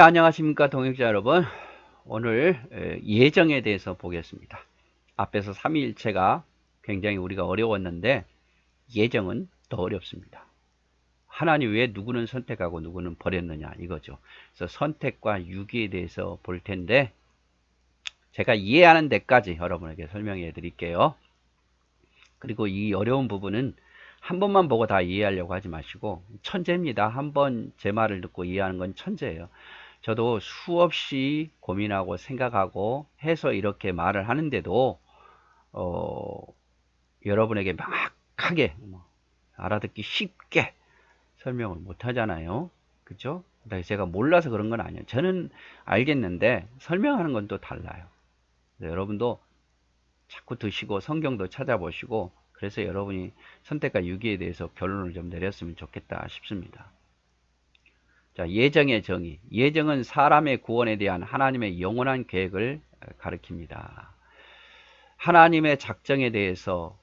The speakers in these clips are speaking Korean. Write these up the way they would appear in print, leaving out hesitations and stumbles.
안녕하십니까 동역자 여러분. 오늘 예정에 대해서 보겠습니다. 앞에서 삼위일체가 굉장히 우리가 어려웠는데 예정은 더 어렵습니다. 하나님 왜 누구는 선택하고 누구는 버렸느냐 이거죠. 그래서 선택과 유기에 대해서 볼 텐데 제가 이해하는 데까지 여러분에게 설명해 드릴게요. 그리고 이 어려운 부분은 한 번만 보고 다 이해하려고 하지 마시고, 천재입니다. 한 번 제 말을 듣고 이해하는 건 천재예요. 저도 수없이 고민하고 생각하고 해서 이렇게 말을 하는데도 여러분에게 명확하게 알아듣기 쉽게 설명을 못 하잖아요. 그죠? 제가 몰라서 그런 건 아니에요. 저는 알겠는데 설명하는 건 또 달라요. 여러분도 자꾸 드시고 성경도 찾아보시고, 그래서 여러분이 선택과 유기에 대해서 결론을 좀 내렸으면 좋겠다 싶습니다. 자, 예정의 정의. 예정은 사람의 구원에 대한 하나님의 영원한 계획을 가리킵니다. 하나님의 작정에 대해서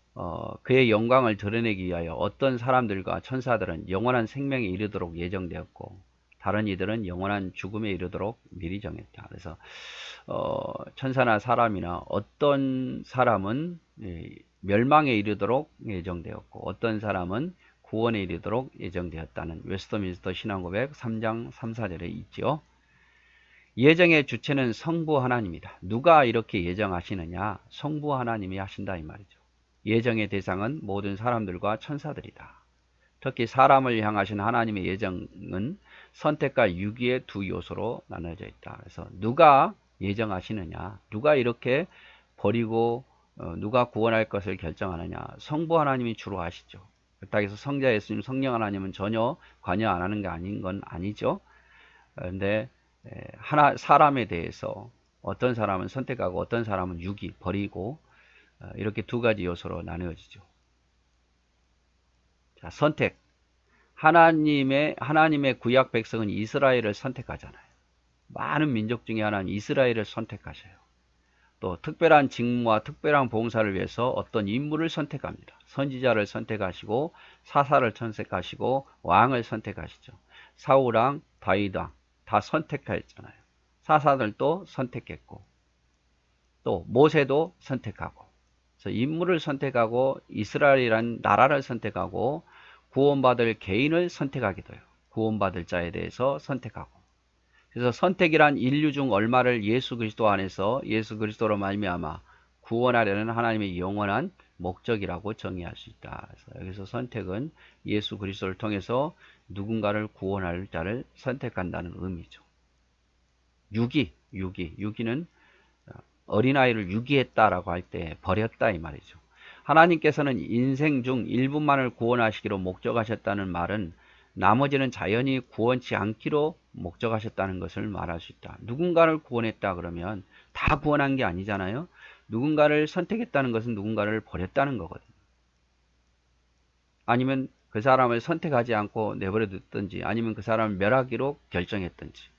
그의 영광을 드러내기 위하여 어떤 사람들과 천사들은 영원한 생명에 이르도록 예정되었고, 다른 이들은 영원한 죽음에 이르도록 미리 정했다. 그래서 천사나 사람이나 어떤 사람은 멸망에 이르도록 예정되었고, 어떤 사람은 구원에 이르도록 예정되었다는 웨스트민스터 신앙고백 3장 3, 4절에 있죠. 예정의 주체는 성부 하나님이다. 누가 이렇게 예정하시느냐? 성부 하나님이 하신다 이 말이죠. 예정의 대상은 모든 사람들과 천사들이다. 특히 사람을 향하신 하나님의 예정은 선택과 유기의 두 요소로 나눠져 있다. 그래서 누가 예정하시느냐? 누가 이렇게 버리고 누가 구원할 것을 결정하느냐? 성부 하나님이 주로 하시죠. 그렇다고 해서 성자 예수님, 성령 하나님은 전혀 관여 안 하는 게 아닌 건 아니죠. 그런데 사람에 대해서 어떤 사람은 선택하고 어떤 사람은 유기, 버리고 이렇게 두 가지 요소로 나누어지죠. 자, 선택. 하나님의 구약 백성은 이스라엘을 선택하잖아요. 많은 민족 중에 하나는 이스라엘을 선택하셔요. 또 특별한 직무와 특별한 봉사를 위해서 어떤 인물을 선택합니다. 선지자를 선택하시고 사사를 선택하시고 왕을 선택하시죠. 사울왕, 다윗왕 다 선택하였잖아요. 사사들도 선택했고 또 모세도 선택하고, 그래서 인물을 선택하고 이스라엘이란 나라를 선택하고 구원받을 개인을 선택하기도 해요. 구원받을 자에 대해서 선택하고. 그래서 선택이란 인류 중 얼마를 예수 그리스도 안에서 예수 그리스도로 말미암아 구원하려는 하나님의 영원한 목적이라고 정의할 수 있다. 그래서 여기서 선택은 예수 그리스도를 통해서 누군가를 구원할 자를 선택한다는 의미죠. 유기는 어린아이를 유기했다라고 할 때 버렸다 이 말이죠. 하나님께서는 인생 중 일부만을 구원하시기로 목적하셨다는 말은 나머지는 자연히 구원치 않기로 목적하셨다는 것을 말할 수 있다. 누군가를 구원했다 그러면 다 구원한 게 아니잖아요. 누군가를 선택했다는 것은 누군가를 버렸다는 거거든요. 아니면 그 사람을 선택하지 않고 내버려 뒀든지, 아니면 그 사람을 멸하기로 결정했든지,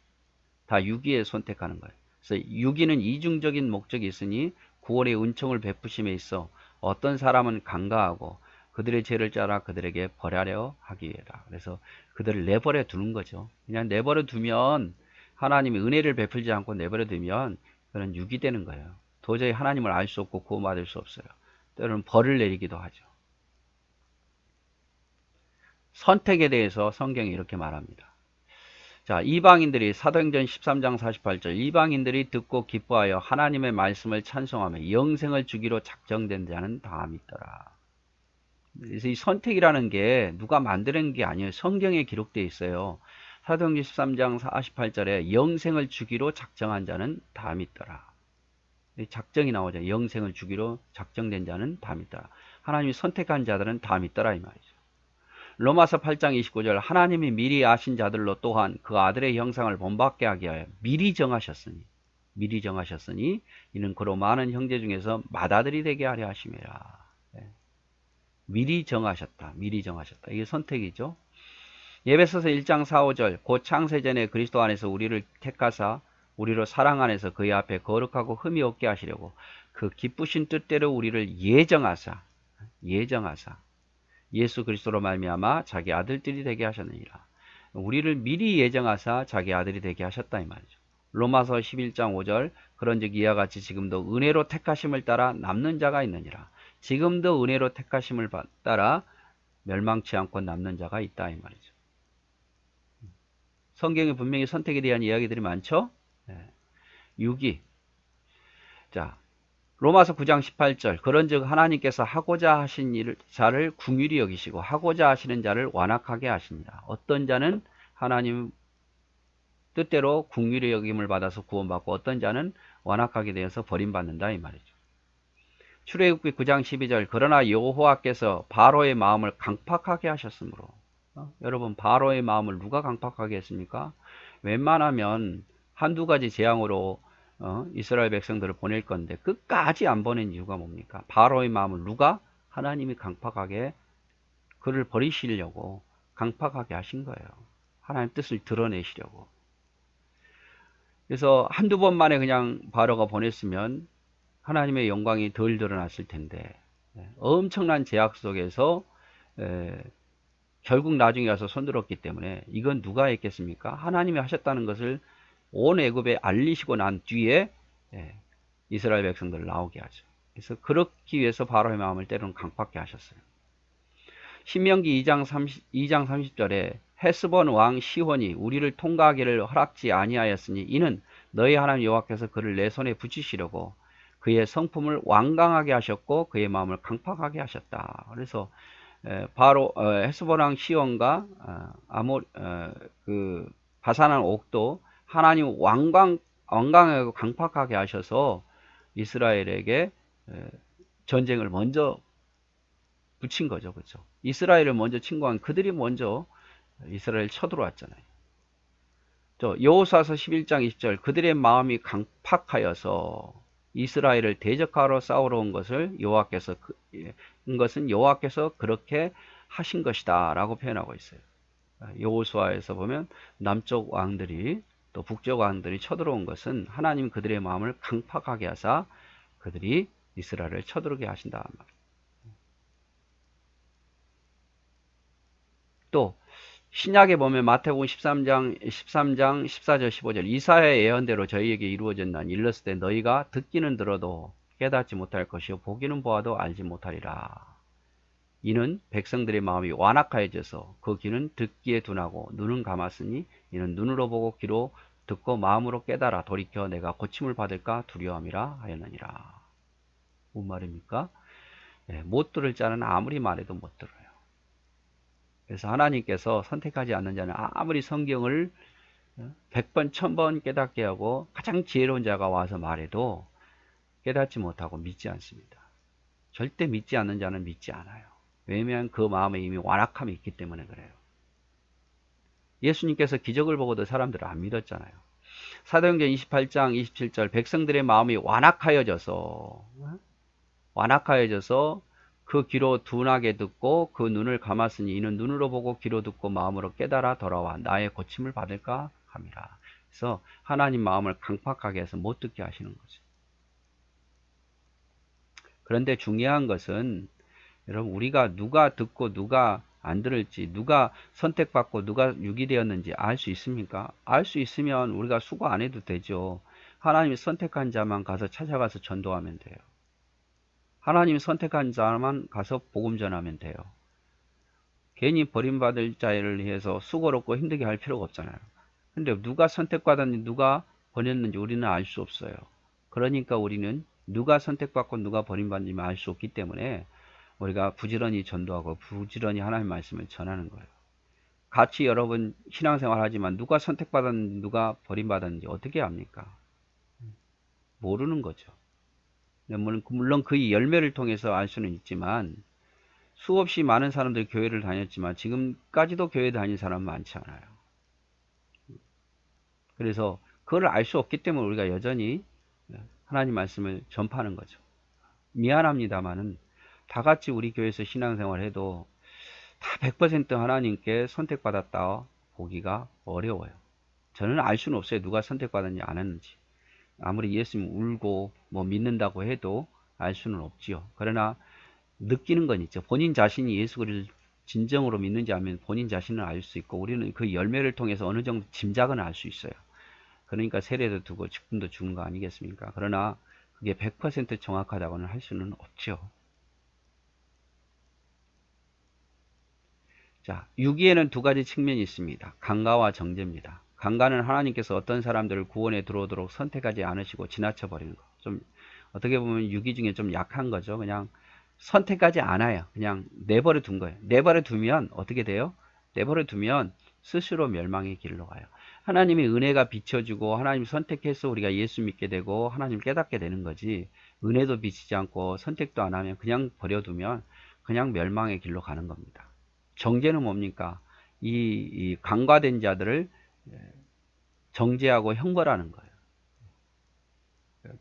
다 유기에 선택하는 거예요. 그래서 유기는 이중적인 목적이 있으니 구원의 은총을 베푸심에 있어 어떤 사람은 간과하고 그들의 죄를 따라 그들에게 벌하려 하기 위해다. 그래서 그들을 내버려 두는 거죠. 그냥 내버려 두면, 하나님이 은혜를 베풀지 않고 내버려 두면 그는 유기되는 거예요. 도저히 하나님을 알 수 없고 구원받을 수 없어요. 때로는 벌을 내리기도 하죠. 선택에 대해서 성경이 이렇게 말합니다. 자, 이방인들이 사도행전 13장 48절, 이방인들이 듣고 기뻐하여 하나님의 말씀을 찬송하며 영생을 주기로 작정된 자는 다 믿더라. 그래서 이 선택이라는 게 누가 만드는 게 아니에요. 성경에 기록되어 있어요. 사도행전 13장 48절에 영생을 주기로 작정한 자는 다 믿더라. 작정이 나오죠. 영생을 주기로 작정된 자는 다 믿더라. 하나님이 선택한 자들은 다 믿더라 이 말이죠. 로마서 8장 29절, 하나님이 미리 아신 자들로 또한 그 아들의 형상을 본받게 하기 위하여 미리 정하셨으니 이는 그로 많은 형제 중에서 맏아들이 되게 하려 하심이라. 미리 정하셨다. 이게 선택이죠. 에베소서 1장 4, 5절, 곧 창세전에 그리스도 안에서 우리를 택하사 우리로 사랑 안에서 그의 앞에 거룩하고 흠이 없게 하시려고 그 기쁘신 뜻대로 우리를 예정하사 예수 그리스도로 말미암아 자기 아들들이 되게 하셨느니라. 우리를 미리 예정하사 자기 아들이 되게 하셨다 이 말이죠. 로마서 11장 5절 그런즉 이와 같이 지금도 은혜로 택하심을 따라 남는 자가 있느니라. 지금도 은혜로 택하심을 따라 멸망치 않고 남는 자가 있다 이 말이죠. 성경에 분명히 선택에 대한 이야기들이 많죠. 6이 자 로마서 9장 18절 그런즉 하나님께서 하고자 하신 자를 긍휼히 여기시고 하고자 하시는 자를 완악하게 하십니다. 어떤 자는 하나님 뜻대로 긍휼히 여김을 받아서 구원받고 어떤 자는 완악하게 되어서 버림받는다 이 말이죠. 출애굽기 9장 12절 그러나 여호와께서 바로의 마음을 강팍하게 하셨으므로 여러분 바로의 마음을 누가 강팍하게 했습니까? 웬만하면 한두 가지 재앙으로 이스라엘 백성들을 보낼 건데 끝까지 안 보낸 이유가 뭡니까? 바로의 마음을 누가? 하나님이 강팍하게 그를 버리시려고 강팍하게 하신 거예요. 하나님 뜻을 드러내시려고. 그래서 한두 번 만에 그냥 바로가 보냈으면 하나님의 영광이 덜 드러났을 텐데 엄청난 제약 속에서 결국 나중에 와서 손들었기 때문에 이건 누가 했겠습니까? 하나님이 하셨다는 것을 온 애굽에 알리시고 난 뒤에 이스라엘 백성들을 나오게 하죠. 그래서 그렇기 위해서 바로의 마음을 때로는 강팍게 하셨어요. 신명기 2장 30절에 헤스본 왕 시혼이 우리를 통과하기를 허락지 아니하였으니 이는 너희 하나님 여호와께서 그를 내 손에 붙이시려고 그의 성품을 완강하게 하셨고 그의 마음을 강팍하게 하셨다. 그래서 바로 헤스본 왕 시혼과 그 바산한 옥도 하나님 완강하고 강팍하게 하셔서 이스라엘에게 전쟁을 먼저 붙인 거죠. 그렇죠? 이스라엘을 먼저 침공한 그들이 먼저 이스라엘 쳐들어왔잖아요. 여호수아서 11장 20절 그들의 마음이 강팍하여서 이스라엘을 대적하러 싸우러 온 것을 여호와께서 그렇게 하신 것이다 라고 표현하고 있어요. 여호수아에서 보면 남쪽 왕들이 또 북쪽 왕들이 쳐들어온 것은 하나님 그들의 마음을 강팍하게 하사 그들이 이스라엘을 쳐들어오게 하신다. 또 신약에 보면 마태복음 13장 14절 15절 이사야의 예언대로 저희에게 이루어졌나니 일렀을 때 너희가 듣기는 들어도 깨닫지 못할 것이요 보기는 보아도 알지 못하리라. 이는 백성들의 마음이 완악하여져서 그 귀는 듣기에 둔하고 눈은 감았으니 이는 눈으로 보고 귀로 듣고 마음으로 깨달아 돌이켜 내가 고침을 받을까 두려움이라 하였느니라. 뭔 말입니까? 못 들을 자는 아무리 말해도 못 들어요. 그래서 하나님께서 선택하지 않는 자는 아무리 성경을 100번, 1000번 깨닫게 하고 가장 지혜로운 자가 와서 말해도 깨닫지 못하고 믿지 않습니다. 절대 믿지 않는 자는 믿지 않아요. 왜냐하면 그 마음에 이미 완악함이 있기 때문에 그래요. 예수님께서 기적을 보고도 사람들을 안 믿었잖아요. 사도행전 28장 27절 백성들의 마음이 완악하여져서 그 귀로 둔하게 듣고 그 눈을 감았으니 이는 눈으로 보고 귀로 듣고 마음으로 깨달아 돌아와 나의 고침을 받을까 함이라. 그래서 하나님 마음을 강팍하게 해서 못 듣게 하시는 거죠. 그런데 중요한 것은 여러분 우리가 누가 듣고 누가 안 들을지 누가 선택받고 누가 유기되었는지 알 수 있습니까? 알 수 있으면 우리가 수고 안 해도 되죠. 하나님이 선택한 자만 가서 찾아가서 전도하면 돼요. 하나님이 선택한 자만 가서 복음 전하면 돼요. 괜히 버림받을 자를 위해서 수고롭고 힘들게 할 필요가 없잖아요. 근데 누가 선택받았는지 누가 보냈는지 우리는 알 수 없어요. 그러니까 우리는 누가 선택받고 누가 버림받는지 알 수 없기 때문에 우리가 부지런히 전도하고 부지런히 하나님의 말씀을 전하는 거예요. 같이 여러분 신앙생활 하지만 누가 선택받았는지 누가 버림받았는지 어떻게 압니까? 모르는 거죠. 물론 그 열매를 통해서 알 수는 있지만 수없이 많은 사람들이 교회를 다녔지만 지금까지도 교회 다닌 사람은 많지 않아요. 그래서 그걸 알 수 없기 때문에 우리가 여전히 하나님 말씀을 전파하는 거죠. 미안합니다만은 다 같이 우리 교회에서 신앙생활 해도 다 100% 하나님께 선택받았다 보기가 어려워요. 저는 알 수는 없어요. 누가 선택받았는지 안 했는지. 아무리 예수님 울고 뭐 믿는다고 해도 알 수는 없지요. 그러나 느끼는 건 있죠. 본인 자신이 예수 그리스도를 진정으로 믿는지 하면 본인 자신은 알 수 있고 우리는 그 열매를 통해서 어느 정도 짐작은 알 수 있어요. 그러니까 세례도 두고 직분도 주는 거 아니겠습니까? 그러나 그게 100% 정확하다고는 할 수는 없죠. 자, 유기에는 두 가지 측면이 있습니다. 강가와 정죄입니다. 강가는 하나님께서 어떤 사람들을 구원에 들어오도록 선택하지 않으시고 지나쳐 버리는 거. 좀 어떻게 보면 유기 중에 좀 약한 거죠. 그냥 선택하지 않아요. 그냥 내버려 둔 거예요. 내버려 두면 어떻게 돼요? 내버려 두면 스스로 멸망의 길로 가요. 하나님의 은혜가 비춰주고 하나님 선택해서 우리가 예수 믿게 되고 하나님 깨닫게 되는 거지, 은혜도 비치지 않고 선택도 안 하면 그냥 버려두면 그냥 멸망의 길로 가는 겁니다. 정죄는 뭡니까? 이 간과된 자들을 정죄하고 형벌하는 거예요.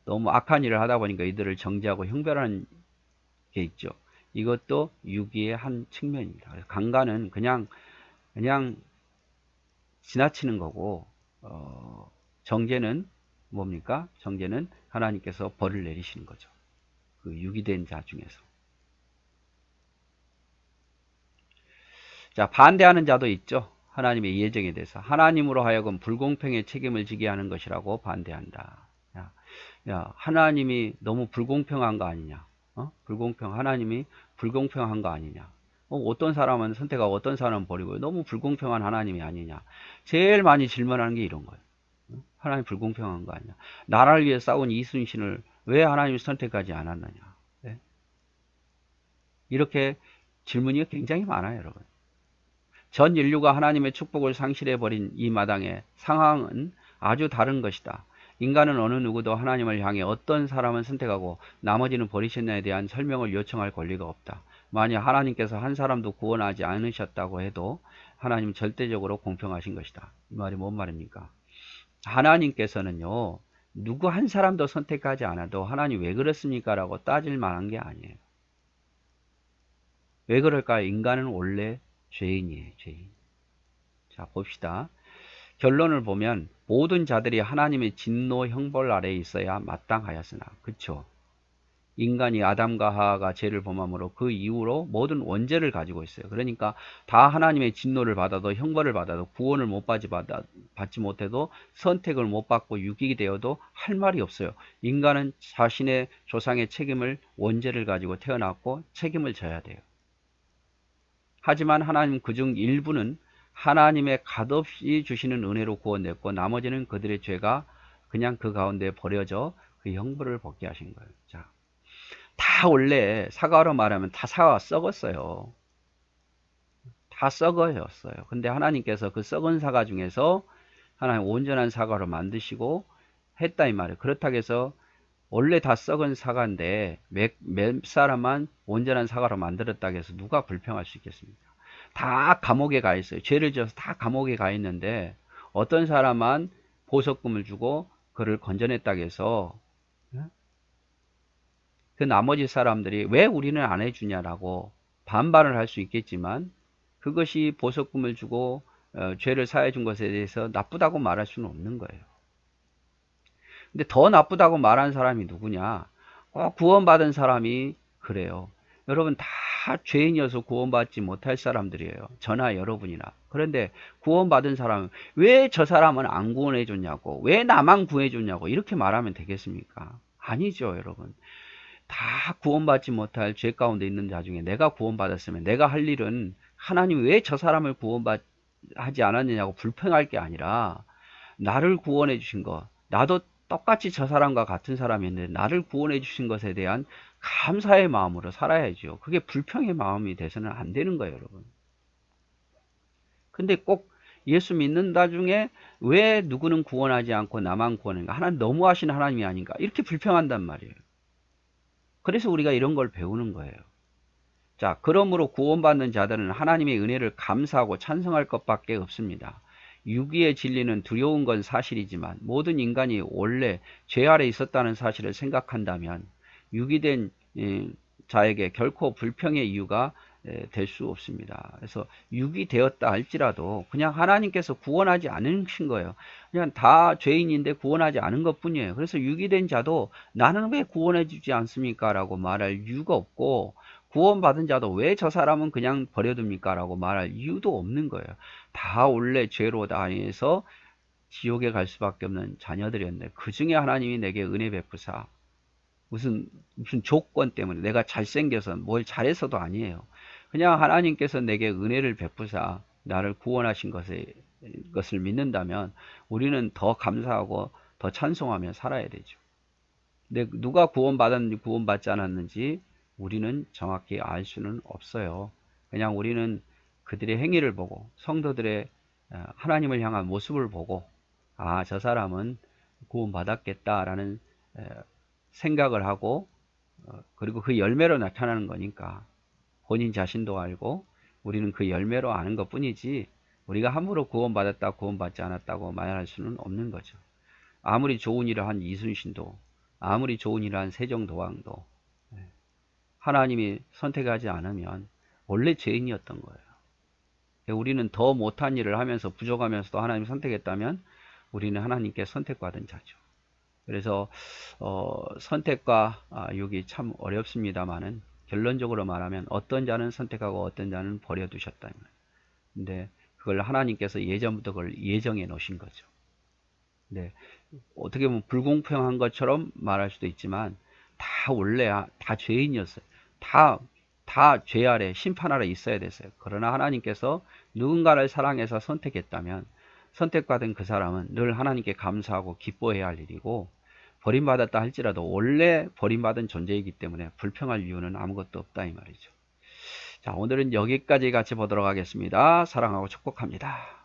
너무 악한 일을 하다 보니까 이들을 정죄하고 형벌하는 게 있죠. 이것도 유기의 한 측면입니다. 강간은 그냥 지나치는 거고, 정죄는 뭡니까? 정죄는 하나님께서 벌을 내리시는 거죠. 그 유기된 자 중에서. 자, 반대하는 자도 있죠. 하나님의 예정에 대해서. 하나님으로 하여금 불공평의 책임을 지게 하는 것이라고 반대한다. 야, 하나님이 너무 불공평한 거 아니냐? 하나님이 불공평한 거 아니냐? 어떤 사람은 선택하고 어떤 사람은 버리고 너무 불공평한 하나님이 아니냐? 제일 많이 질문하는 게 이런 거예요. 하나님 불공평한 거 아니냐? 나라를 위해 싸운 이순신을 왜 하나님이 선택하지 않았느냐? 네? 이렇게 질문이 굉장히 많아요, 여러분. 전 인류가 하나님의 축복을 상실해버린 이 마당에 상황은 아주 다른 것이다. 인간은 어느 누구도 하나님을 향해 어떤 사람은 선택하고 나머지는 버리셨냐에 대한 설명을 요청할 권리가 없다. 만약 하나님께서 한 사람도 구원하지 않으셨다고 해도 하나님은 절대적으로 공평하신 것이다. 이 말이 뭔 말입니까? 하나님께서는요, 누구 한 사람도 선택하지 않아도 하나님 왜 그렇습니까? 라고 따질 만한 게 아니에요. 왜 그럴까요? 인간은 원래 죄인이에요, 죄인. 자, 봅시다. 결론을 보면 모든 자들이 하나님의 진노 형벌 아래에 있어야 마땅하였으나, 그쵸? 인간이 아담과 하하가 죄를 범함으로 그 이후로 모든 원죄를 가지고 있어요. 그러니까 다 하나님의 진노를 받아도, 형벌을 받아도, 구원을 받지 못해도, 선택을 못 받고 유기이 되어도 할 말이 없어요. 인간은 자신의 조상의 책임을, 원죄를 가지고 태어났고 책임을 져야 돼요. 하지만 하나님 그중 일부는 하나님의 값없이 주시는 은혜로 구원됐고 나머지는 그들의 죄가 그냥 그 가운데 버려져 그 형벌을 받게 하신 거예요. 자, 다 원래 사과로 말하면 다 사과가 썩었어요. 다 썩어졌어요. 근데 하나님께서 그 썩은 사과 중에서 하나님 온전한 사과로 만드시고 했다 이 말이에요. 그렇다고 해서 원래 다 썩은 사과인데 몇 사람만 온전한 사과로 만들었다고 해서 누가 불평할 수 있겠습니까? 다 감옥에 가 있어요. 죄를 지어서 다 감옥에 가 있는데 어떤 사람만 보석금을 주고 그를 건져냈다고 해서 그 나머지 사람들이 왜 우리는 안 해주냐라고 반발을 할 수 있겠지만 그것이 보석금을 주고 죄를 사해 준 것에 대해서 나쁘다고 말할 수는 없는 거예요. 근데 더 나쁘다고 말하는 사람이 누구냐? 구원받은 사람이 그래요. 여러분 다 죄인이어서 구원받지 못할 사람들이에요. 저나 여러분이나. 그런데 구원받은 사람은 왜 저 사람은 안 구원해 줬냐고, 왜 나만 구해 줬냐고 이렇게 말하면 되겠습니까? 아니죠, 여러분. 다 구원받지 못할 죄 가운데 있는 자 중에 내가 구원받았으면 내가 할 일은 하나님 왜 저 사람을 구원하지 않았느냐고 불평할 게 아니라 나를 구원해 주신 것, 나도 똑같이 저 사람과 같은 사람인데 나를 구원해 주신 것에 대한 감사의 마음으로 살아야죠. 그게 불평의 마음이 돼서는 안 되는 거예요, 여러분. 근데 꼭 예수 믿는다 중에 왜 누구는 구원하지 않고 나만 구원하는가? 하나님 너무하신 하나님이 아닌가? 이렇게 불평한단 말이에요. 그래서 우리가 이런 걸 배우는 거예요. 자, 그러므로 구원받는 자들은 하나님의 은혜를 감사하고 찬성할 것밖에 없습니다. 유기의 진리는 두려운 건 사실이지만 모든 인간이 원래 죄 아래 있었다는 사실을 생각한다면 유기된 자에게 결코 불평의 이유가 될 수 없습니다. 그래서 유기되었다 할지라도 그냥 하나님께서 구원하지 않으신 거예요. 그냥 다 죄인인데 구원하지 않은 것 뿐이에요. 그래서 유기된 자도 나는 왜 구원해 주지 않습니까? 라고 말할 이유가 없고 구원받은 자도 왜 저 사람은 그냥 버려둡니까? 라고 말할 이유도 없는 거예요. 다 원래 죄로 다해서 지옥에 갈 수밖에 없는 자녀들이었는데 그 중에 하나님이 내게 은혜 베푸사 무슨 조건 때문에 내가 잘생겨서 뭘 잘해서도 아니에요. 그냥 하나님께서 내게 은혜를 베푸사 나를 구원하신 것을 믿는다면 우리는 더 감사하고 더 찬송하며 살아야 되죠. 근데 누가 구원받았는지 구원받지 않았는지 우리는 정확히 알 수는 없어요. 그냥 우리는 그들의 행위를 보고 성도들의 하나님을 향한 모습을 보고 아, 저 사람은 구원받았겠다라는 생각을 하고 그리고 그 열매로 나타나는 거니까 본인 자신도 알고 우리는 그 열매로 아는 것 뿐이지 우리가 함부로 구원받았다 구원받지 않았다고 말할 수는 없는 거죠. 아무리 좋은 일을 한 이순신도 아무리 좋은 일을 한 세종도왕도 하나님이 선택하지 않으면 원래 죄인이었던 거예요. 우리는 더 못한 일을 하면서 부족하면서도 하나님이 선택했다면 우리는 하나님께 선택받은 자죠. 그래서 선택과 유기 참 어렵습니다만은 결론적으로 말하면 어떤 자는 선택하고 어떤 자는 버려두셨다. 근데 그걸 하나님께서 예전부터 그걸 예정해 놓으신 거죠. 네, 어떻게 보면 불공평한 것처럼 말할 수도 있지만 다 원래 다 죄인이었어요. 다 죄 아래 심판 아래 있어야 됐어요. 그러나 하나님께서 누군가를 사랑해서 선택했다면 선택받은 그 사람은 늘 하나님께 감사하고 기뻐해야 할 일이고 버림받았다 할지라도 원래 버림받은 존재이기 때문에 불평할 이유는 아무것도 없다 이 말이죠. 자, 오늘은 여기까지 같이 보도록 하겠습니다. 사랑하고 축복합니다.